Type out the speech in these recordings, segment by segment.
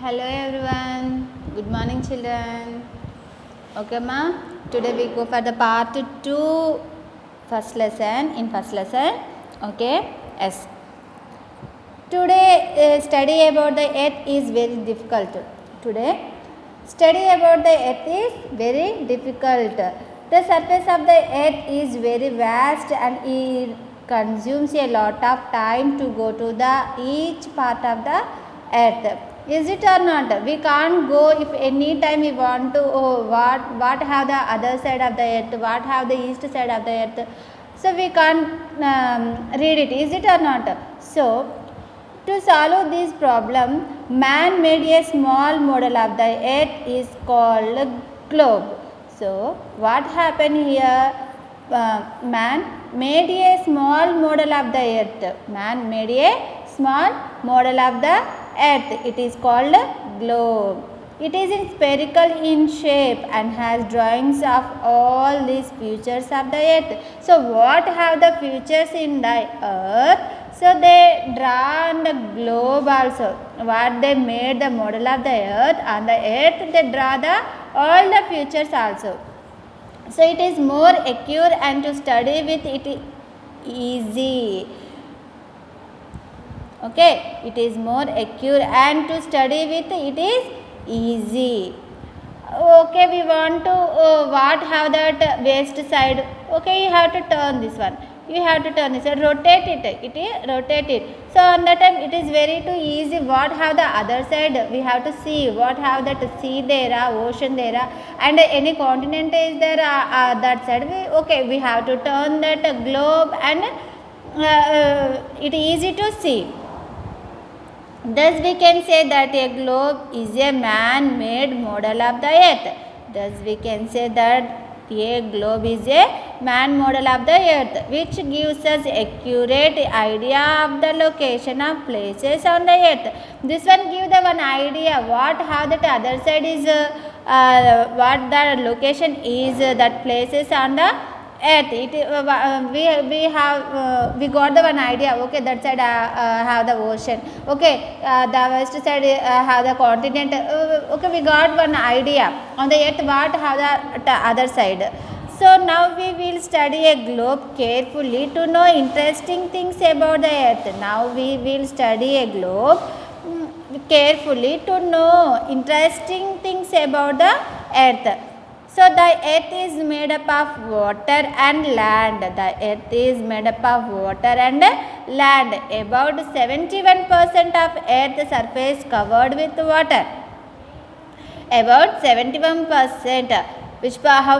Hello everyone. Good morning children. Okay ma. Today we go for the part 2 first lesson. In first lesson. Okay. Yes. Today study about the earth is very difficult. Today study about the earth is very difficult. The surface of the earth is very vast and it consumes a lot of time to go to the each part of the earth. Is it or not? We can't go if any time we want to. Oh, what have the other side of the earth? What have the east side of the earth? So we can't read it. Is it or not? So to solve this problem, man made a small model of the earth is called globe. So what happened here? Man made a small model of the earth. Man made a small model of the earth. It is called globe. It is in spherical in shape and has drawings of all these features of the earth. So what have the features in the earth? So they draw on the globe also. What they made the model of the earth, on the earth they draw the all the features also. So it is more accurate and to study with it easy. Okay, it is more accurate and to study with it is easy. Okay, we want to what have that waist side. Okay, you have to turn this one. You have to turn this one. Rotate it. It is rotate it. So on that time it is very too easy. What have the other side? We have to see. What have that sea there, ocean there, and any continent is there that side. We have to turn that globe and it is easy to see. Thus we can say that a globe is a man-made model of the earth. Thus we can say that a globe is a man model of the earth, which gives us accurate idea of the location of places on the earth. This one gives the one idea what how that other side is what the location is that places on the earth. We got the one idea. Okay, that side have the ocean. Okay, the west side have the continent. Okay, we got one idea on the earth what have the other side. So now we will study a globe carefully to know interesting things about the earth. Now we will study a globe carefully to know interesting things about the earth. So the earth is made up of water and land. The earth is made up of water and land. About 71% of earth's surface covered with water. About 71%. Which how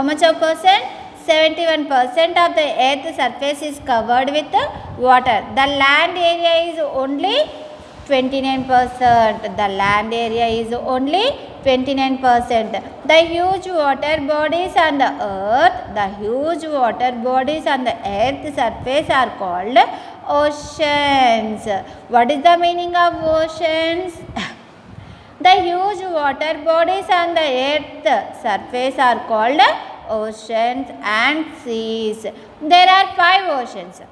much of percent? 71% of the earth's surface is covered with water. The land area is only 29%. The land area is only 29%. The huge water bodies on the earth surface are called oceans. What is the meaning of oceans? The huge water bodies on the earth surface are called oceans and seas. There are 5 oceans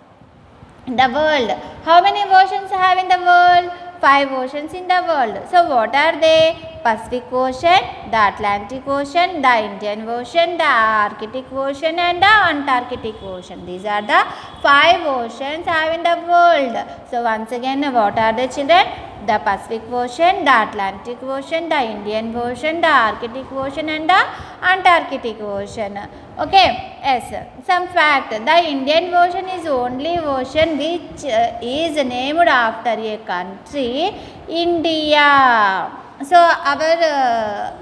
in the world. How many oceans have in the world? 5 oceans in the world. So what are they? Pacific Ocean, the Atlantic Ocean, the Indian Ocean, the Arctic Ocean and the Antarctic Ocean. These are the 5 oceans have in the world. So once again, what are the children? The Pacific Ocean, the Atlantic Ocean, the Indian Ocean, the Arctic Ocean and the Antarctic Ocean. Okay, yes. Some fact, the Indian Ocean is only ocean which is named after a country, India. So our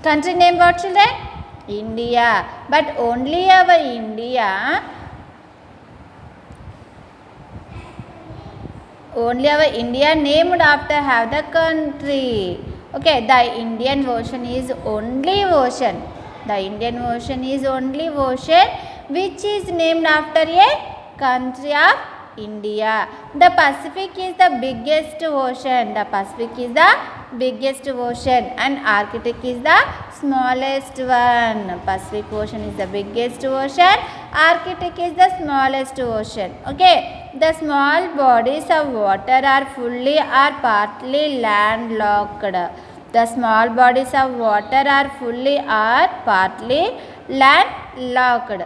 country name what children? India. But only our India named after have the country. Okay, the Indian Ocean is only ocean. The Indian Ocean is only ocean which is named after a country of India. The Pacific is the biggest ocean. The Pacific is the biggest ocean and Arctic is the smallest one. Pacific Ocean is the biggest ocean. Arctic is the smallest ocean. Okay. the small bodies of water are fully or partly landlocked. The small bodies of water are fully or partly landlocked.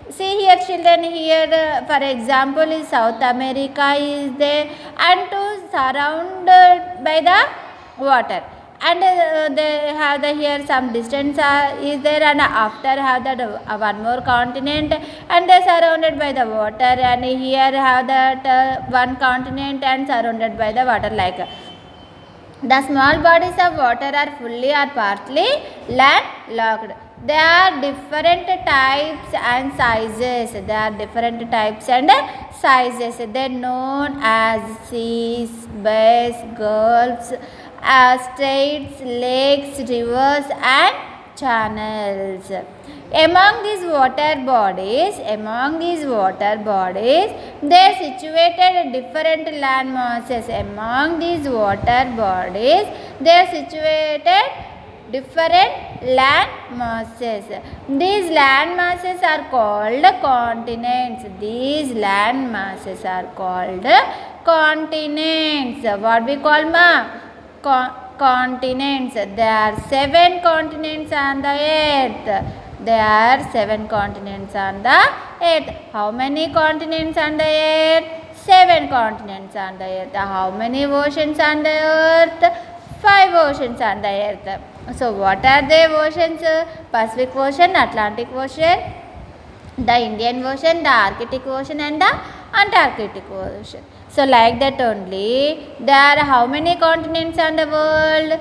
See here children, here for example is South America is there and to surrounded by the water, and they have the here some distance is there, and after have that one more continent, and they surrounded by the water, and here have that one continent and surrounded by the water. Like the small bodies of water are fully or partly landlocked. There are different types and sizes. There are different types and sizes. They are known as seas, bays, gulfs, straits, lakes, rivers, and channels. Among these water bodies, they are situated different land masses. Among these water bodies, they are situated different land masses. These land masses are called continents. These land masses are called continents. What we call continents. There are 7 continents on the earth. There are 7 continents on the earth. How many continents on the earth? 7 continents on the earth. How many oceans on the earth? 5 oceans on the earth. So what are the oceans? Pacific Ocean, Atlantic Ocean, the Indian Ocean, the Arctic Ocean, and the Antarctic Ocean. So like that only, there are how many continents on the world?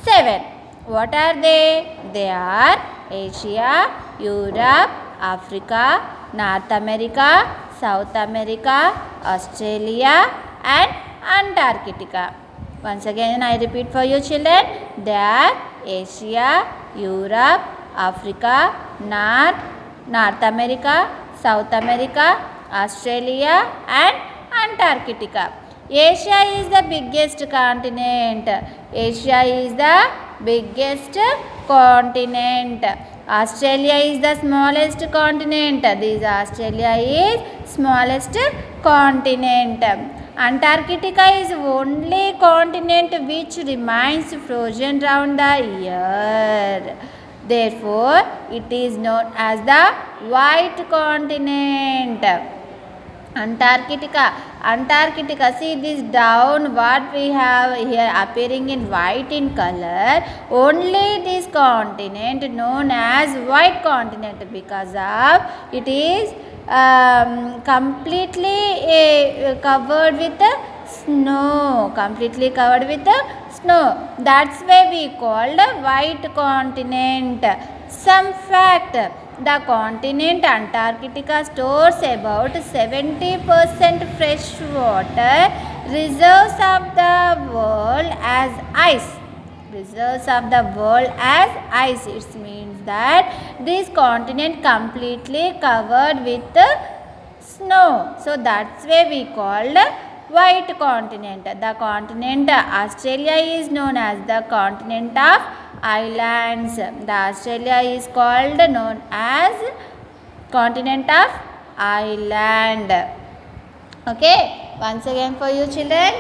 7. What are they? They are Asia, Europe, Africa, North America, South America, Australia, and Antarctica. Once again I repeat for you children. They are Asia, Europe, Africa, North America, South America, Australia, and Antarctica. Asia is the biggest continent. Asia is the biggest continent. Australia is the smallest continent. This Australia is smallest continent. Antarctica is only continent which remains frozen round the year. Therefore, it is known as the white continent. Antarctica, see this down what we have here appearing in white in color, only this continent known as white continent because of it is completely covered with snow, that's why we called white continent. Some fact: the continent Antarctica stores about 70% fresh water reserves of the world as ice. It means that this continent completely covered with snow. So that's why we called white continent. The continent Australia is known as the continent of islands. The Australia is called known as continent of island. Okay, once again for you children.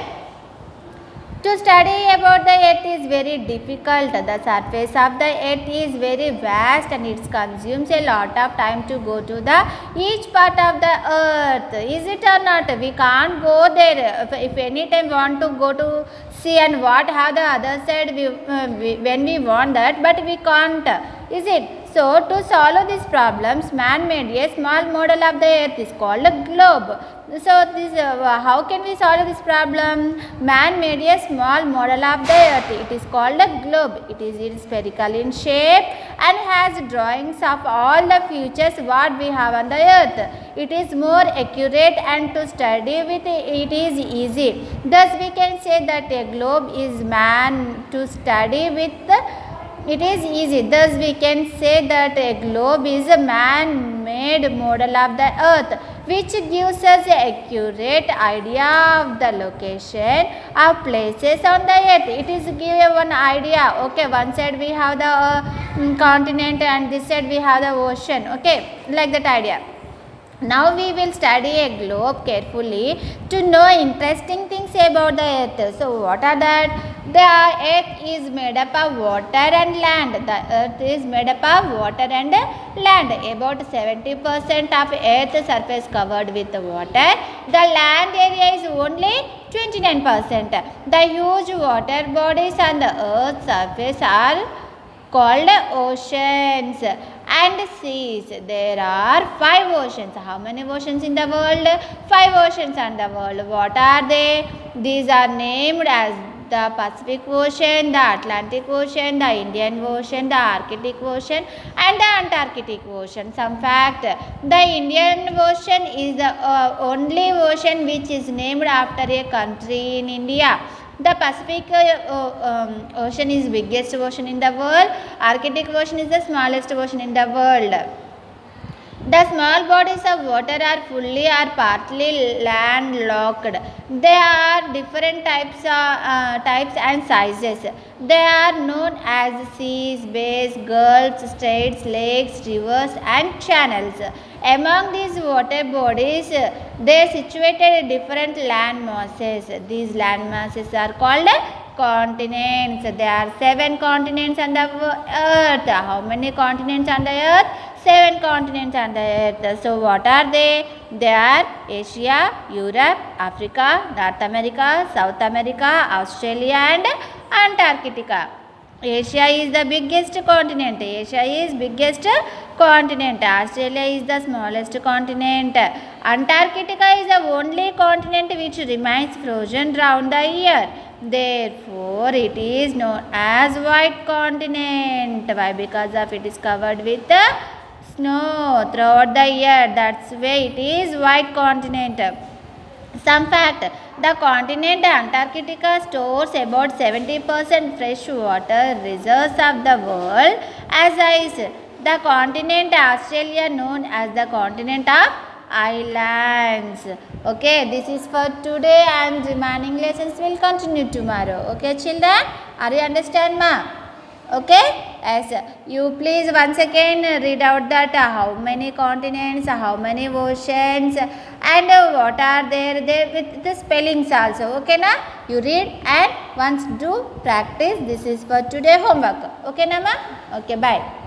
To study about the earth is very difficult. The surface of the earth is very vast and it consumes a lot of time to go to the each part of the earth. Is it or not? We can't go there. If any time want to go to see and what have the other side when we want that, but we can't. Is it? So to solve these problems, man made a small model of the earth is called a globe. So this how can we solve this problem? Man made a small model of the earth. It is called a globe. It is spherical in shape and has drawings of all the features what we have on the earth. It is more accurate and to study with it is easy. Thus we can say that a globe is man to study with. It is easy. Thus we can say that a globe is a man-made model of the earth which gives us an accurate idea of the location of places on the earth. It is give one idea. Okay, one side we have the continent and this side we have the ocean. Okay, like that idea. Now we will study a globe carefully to know interesting things about the earth. So what are that? The earth is made up of water and land. The earth is made up of water and land. About 70% of earth surface covered with water. The land area is only 29%. The huge water bodies on the earth's surface are called oceans and seas. There are 5 oceans. How many oceans in the world? 5 oceans in the world. What are they? These are named as the Pacific Ocean, the Atlantic Ocean, the Indian Ocean, the Arctic Ocean and the Antarctic Ocean. Some fact, the Indian Ocean is the only ocean which is named after a country in India. The Pacific Ocean is biggest ocean in the world. Arctic Ocean is the smallest ocean in the world. The small bodies of water are fully or partly landlocked. They are different types and sizes. They are known as seas, bays, gulfs, straits, lakes, rivers and channels. Among these water bodies, they are situated in different land masses. These land masses are called continents. There are 7 continents on the earth. How many continents on the earth? 7 continents on the earth. So what are they? They are Asia, Europe, Africa, North America, South America, Australia and Antarctica. Asia is the biggest continent. Asia is biggest continent. Australia is the smallest continent. Antarctica is the only continent which remains frozen round the year. Therefore, it is known as white continent. Why? Because of it is covered with snow throughout the year. That's why it is white continent. Some fact, the continent Antarctica stores about 70% fresh water reserves of the world as ice. The continent Australia known as the continent of islands. Okay, this is for today and remaining lessons will continue tomorrow. Okay, children, are you understand, ma? Okay, yes, you please once again read out that how many continents, how many oceans and what are there with the spellings also. Okay na, you read and once do practice. This is for today homework. Okay na ma? Okay, bye.